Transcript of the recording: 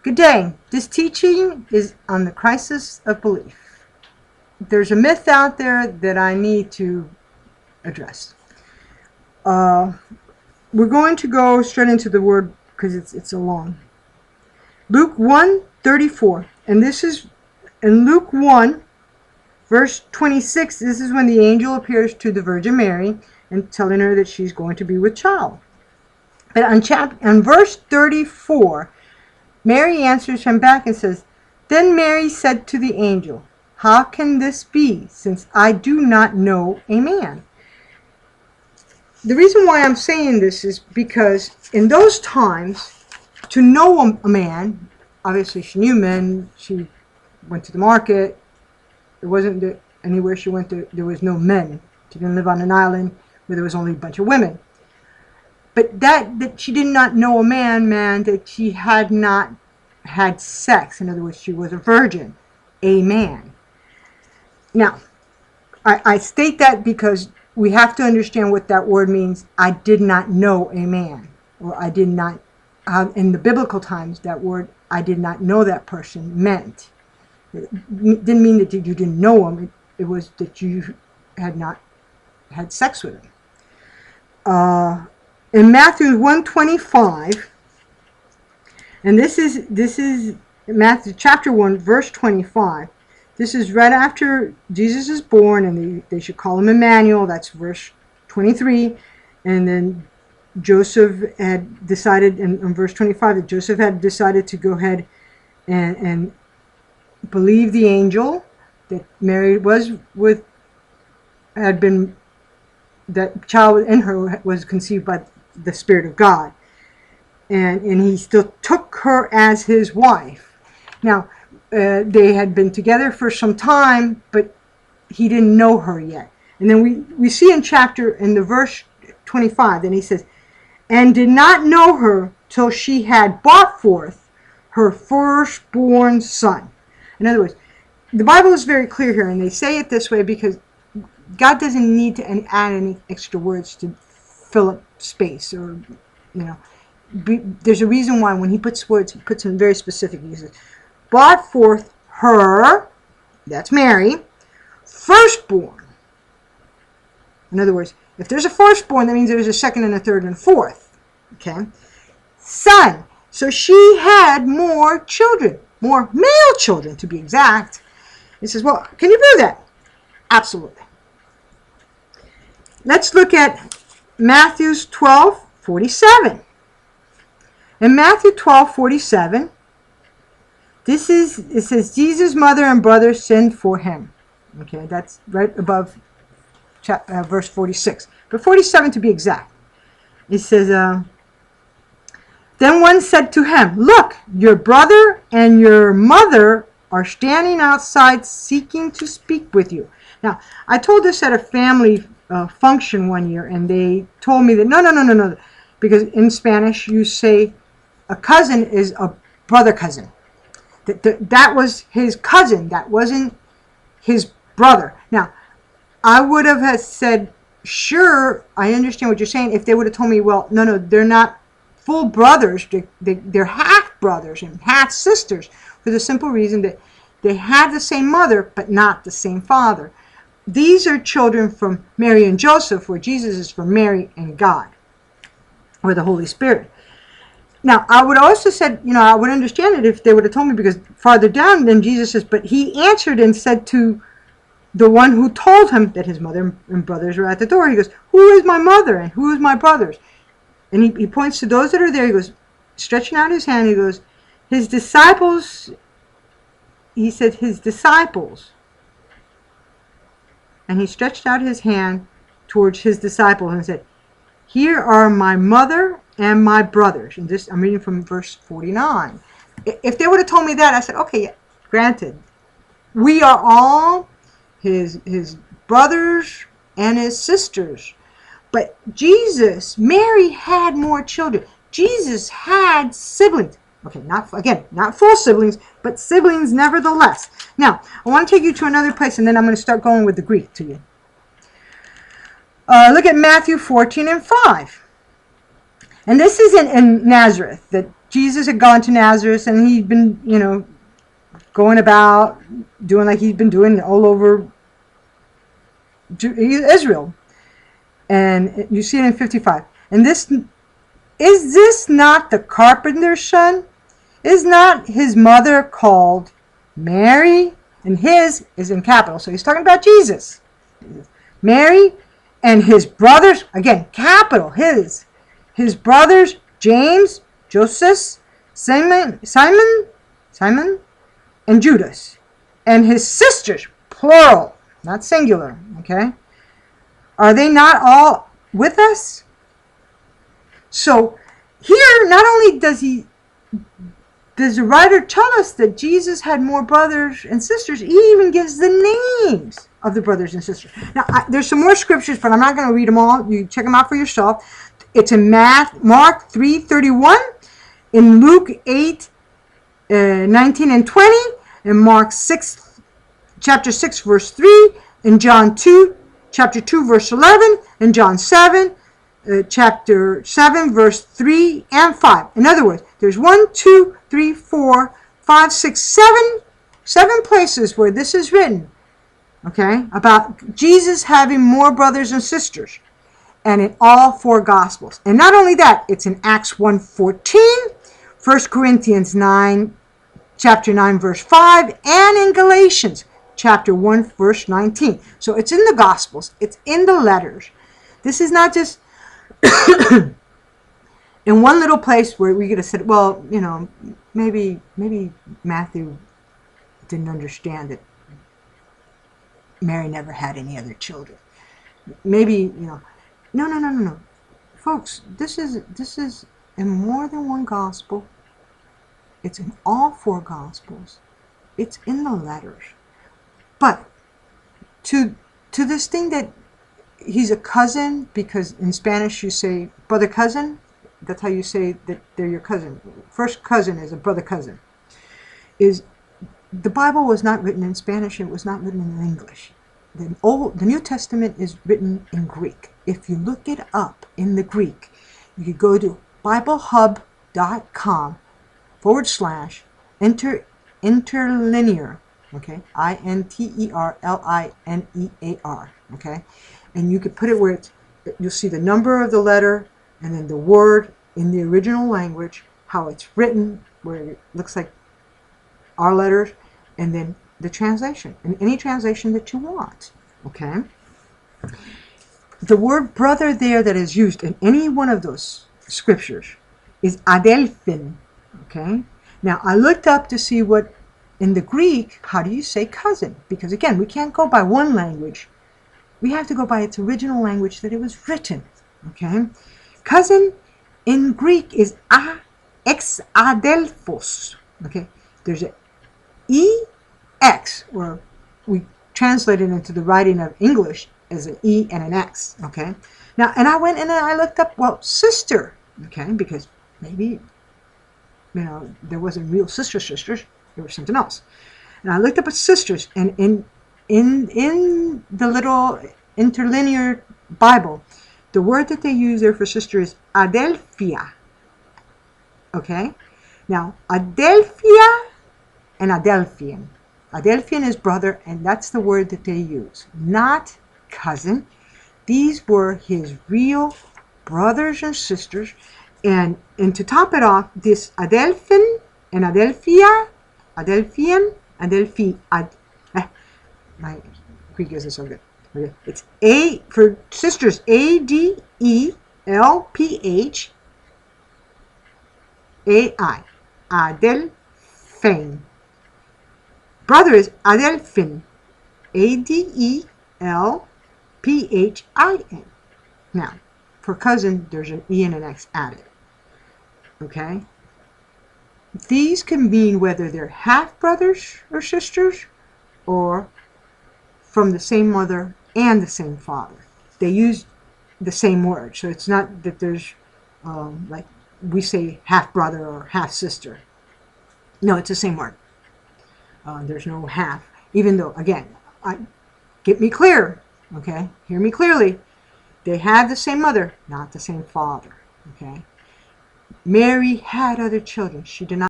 Good day. This teaching is on the crisis of belief. There's a myth out there that I need to address. We're going to go straight into the word because it's a long. Luke 1:34, and this is in Luke 1, verse 26. This is when the angel appears to the Virgin Mary and telling her that she's going to be with child. But on verse 34, Mary answers him back and says, "Then Mary said to the angel, 'How can this be, since I do not know a man?'" The reason why I'm saying this is because in those times, to know a man, obviously she knew men, she went to the market, it wasn't that anywhere she went to, there was no men. She didn't live on an island where there was only a bunch of women. But that she did not know a man meant that she had not had sex. In other words, she was a virgin, a man. Now, I state that because we have to understand what that word means. I did not know a man. Or I did not, in the biblical times, that word, I did not know that person, meant. It didn't mean that you didn't know him. It was that you had not had sex with him. In Matthew 1:25, and this is Matthew chapter 1, verse 25. This is right after Jesus is born, and they should call him Emmanuel. That's verse 23. And then Joseph had decided, in verse 25, that Joseph had decided to go ahead and believe the angel that Mary was with, had been, that child in her was conceived by the Spirit of God, and he still took her as his wife. Now, they had been together for some time, but he didn't know her yet. And then we see in the verse 25, then he says, "And did not know her till she had brought forth her firstborn son." In other words, the Bible is very clear here, and they say it this way because God doesn't need to add any extra words to fill up space, or there's a reason why when he puts words, he puts them very specific. He says, "Brought forth her," that's Mary, "firstborn." In other words, if there's a firstborn, that means there's a second and a third and a fourth. Okay, son. So she had more children, more male children to be exact. He says, well, can you prove that? Absolutely. Let's look at Matthew 12:47. In Matthew 12:47, it says, "Jesus' mother and brothers sent for him." Okay, that's right above verse 46. But 47 to be exact. It says, "Then one said to him, 'Look, your brother and your mother are standing outside seeking to speak with you.'" Now, I told this at a family function one year, and they told me that no, because in Spanish you say a cousin is a brother cousin. That was his cousin. That wasn't his brother. Now, I would have said, sure, I understand what you're saying, if they would have told me, well, no, they're not full brothers. They're half brothers and half sisters, for the simple reason that they had the same mother, but not the same father. These are children from Mary and Joseph, where Jesus is from Mary and God, or the Holy Spirit. Now, I would also said, I would understand it if they would have told me, because farther down, then Jesus says, "But he answered and said to the one who told him that his mother and brothers were at the door," he goes, "Who is my mother and who is my brothers?" And he points to those that are there. He goes, stretching out his hand, he goes, "His disciples," he said, "his disciples." And he stretched out his hand towards his disciples and said, "Here are my mother and my brothers." And this, I'm reading from verse 49. If they would have told me that, I said, okay, yeah, granted. We are all his brothers and his sisters. But Jesus, Mary had more children. Jesus had siblings. Okay, not full siblings, but siblings nevertheless. Now, I want to take you to another place, and then I'm going to start going with the Greek to you. Look at Matthew 14:5. And this is in Nazareth, that Jesus had gone to Nazareth, and he'd been, going about doing like he'd been doing all over Israel. And you see it in 55. And is this not the carpenter's son? Is not his mother called Mary? And his is in capital, so he's talking about Jesus. Mary and his brothers, again, capital, his brothers, James, Joseph, Simon, and Judas, and his sisters, plural, not singular, okay? Are they not all with us? So here, not only does the writer tell us that Jesus had more brothers and sisters, he even gives the names of the brothers and sisters. Now, there's some more scriptures, but I'm not going to read them all. You check them out for yourself. It's in Mark 3:31, in Luke 8:19 and 20, in Mark chapter 6, verse 3, in John 2, chapter 2, verse 11, in John 7, chapter 7, verse 3 and 5. In other words, there's 1, 2, 3, 4, 5, 6, 7 places where this is written, okay, about Jesus having more brothers and sisters, and in all 4 Gospels. And not only that, it's in Acts 1:14, 1 Corinthians 9, chapter 9, verse 5, and in Galatians chapter 1, verse 19. So it's in the Gospels. It's in the letters. This is not just in one little place where we could have said, well, maybe Matthew didn't understand that Mary never had any other children. Maybe, no. Folks, this is in more than one gospel. It's in all 4 Gospels. It's in the letters. But to this thing that he's a cousin, because in Spanish you say brother cousin, that's how you say that they're your cousin. First cousin is a brother cousin. The Bible was not written in Spanish, and it was not written in English. The New Testament is written in Greek. If you look it up in the Greek, you could go to biblehub.com/interlinear, okay, interlinear, okay, and you could put it where you'll see the number of the letter and then the word in the original language, how it's written, where it looks like our letters, and then the translation, and any translation that you want, okay? The word brother there that is used in any one of those scriptures is adelphin, okay? Now, I looked up to see what, in the Greek, how do you say cousin? Because again, we can't go by one language. We have to go by its original language that it was written, okay? Cousin in Greek is ex adelphos, okay? There's a EX, or we translate it into the writing of English as an E and an X, okay? Now, and I went and I looked up, well, sister, okay? Because maybe, there wasn't real sisters, there was something else. And I looked up at sisters, and in the little interlinear Bible, the word that they use there for sister is adelphia, okay? Now, adelphia and adelphian. Adelphian is brother, and that's the word that they use, not cousin. These were his real brothers and sisters. And to top it off, this adelphin and adelphia, adelphian, my Greek isn't so good. Okay. It's for sisters, ADELPHAI, adelphin. Brother is adelphin, ADELPHIN. Now, for cousin, there's an E and an X added. Okay? These can mean whether they're half brothers or sisters, or from the same mother and the same father. They use the same word, so it's not that there's like we say half brother or half sister. No, it's the same word. There's no half, even though, again, get me clear, okay? Hear me clearly. They have the same mother, not the same father, okay? Mary had other children. She did not